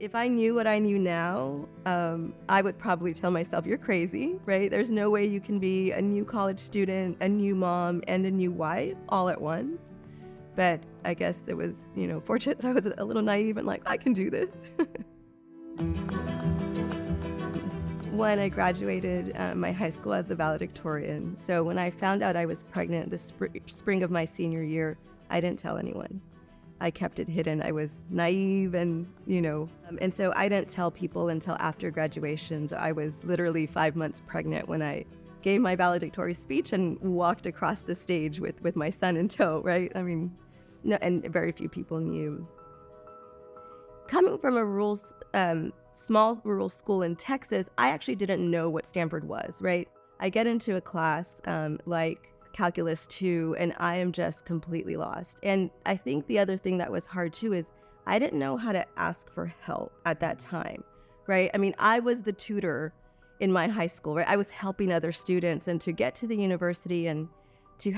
If I knew what I knew now, I would probably tell myself, you're crazy, right? There's no way you can be a new college student, a new mom, and a new wife all at once. But I guess it was, fortunate that I was a little naive and like, I can do this. When I graduated my high school as the valedictorian, so when I found out I was pregnant the spring of my senior year, I didn't tell anyone. I kept it hidden. I was naive and so I didn't tell people until after graduation. So I was literally 5 months pregnant when I gave my valedictory speech and walked across the stage with my son in tow, right? I mean, no, and very few people knew. Coming from a small rural school in Texas, I actually didn't know what Stanford was, right? I get into a class like Calculus 2, and I am just completely lost. And I think the other thing that was hard too is I didn't know how to ask for help at that time, right? I mean, I was the tutor in my high school, right? I was helping other students, and to get to the university and to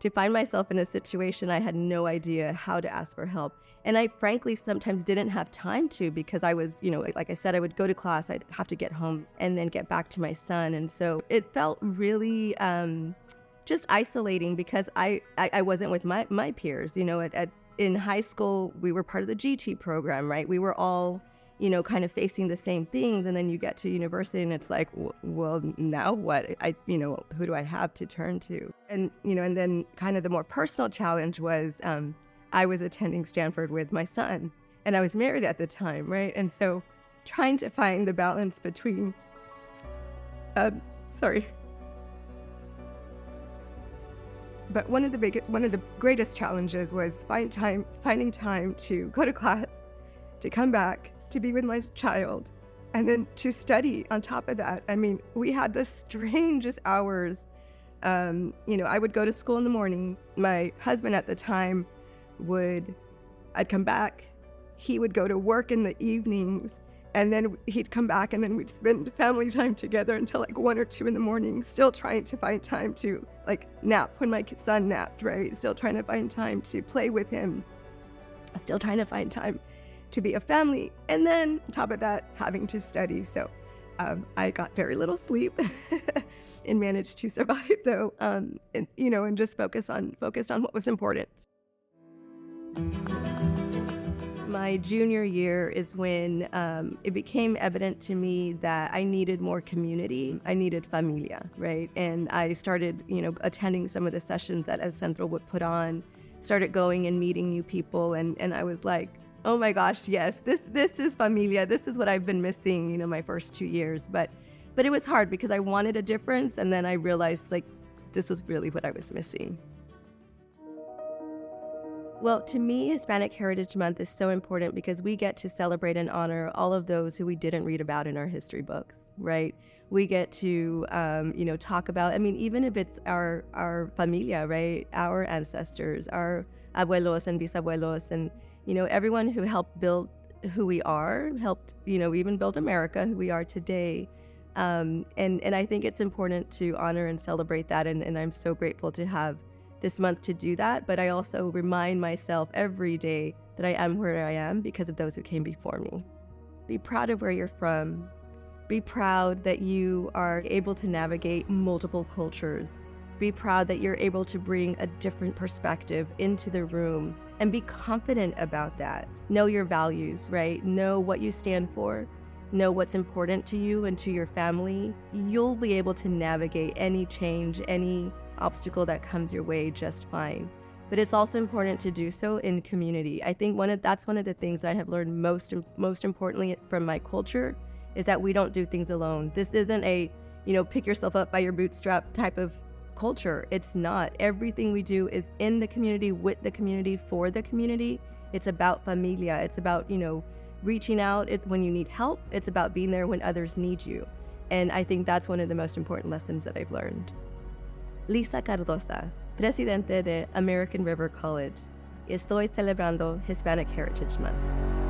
find myself in a situation, I had no idea how to ask for help. And I frankly sometimes didn't have time to, because I was, like I said, I would go to class, I'd have to get home and then get back to my son. And so it felt really just isolating because I wasn't with my peers. In high school, we were part of the GT program, right? We were all, kind of facing the same things. And then you get to university and it's like, well, now what? Who do I have to turn to? And, and then kind of the more personal challenge was I was attending Stanford with my son, and I was married at the time, right? And so trying to find the balance between, But one of the greatest challenges was finding time to go to class, to come back, to be with my child, and then to study on top of that. I mean, we had the strangest hours. I would go to school in the morning. My husband at the time I'd come back. He would go to work in the evenings, and then he'd come back, and then we'd spend family time together until like 1 or 2 in the morning, still trying to find time to nap when my son napped, right? Still trying to find time to play with him, still trying to find time to be a family. And then on top of that, having to study. So I got very little sleep and managed to survive though, and just focused on what was important. My junior year is when it became evident to me that I needed more community. I needed familia, right? And I started, attending some of the sessions that El Centro would put on, started going and meeting new people. And I was like, oh my gosh, yes, this is familia. This is what I've been missing, my first 2 years. But it was hard because I wanted a difference. And then I realized this was really what I was missing. Well, to me, Hispanic Heritage Month is so important because we get to celebrate and honor all of those who we didn't read about in our history books, right? We get to, talk about, even if it's our familia, right? Our ancestors, our abuelos and bisabuelos, and, everyone who helped build who we are, helped, even build America, who we are today. And I think it's important to honor and celebrate that. And I'm so grateful to have this month to do that, but I also remind myself every day that I am where I am because of those who came before me. Be proud of where you're from. Be proud that you are able to navigate multiple cultures. Be proud that you're able to bring a different perspective into the room, and be confident about that. Know your values, right? Know what you stand for. Know what's important to you and to your family. You'll be able to navigate any change, any obstacle that comes your way just fine. But it's also important to do so in community. I think that's one of the things that I have learned most importantly from my culture is that we don't do things alone. This isn't a, pick yourself up by your bootstrap type of culture. It's not. Everything we do is in the community, with the community, for the community. It's about familia. It's about, reaching out when you need help. It's about being there when others need you. And I think that's one of the most important lessons that I've learned. Lisa Cardoza, presidente de American River College. Estoy celebrando Hispanic Heritage Month.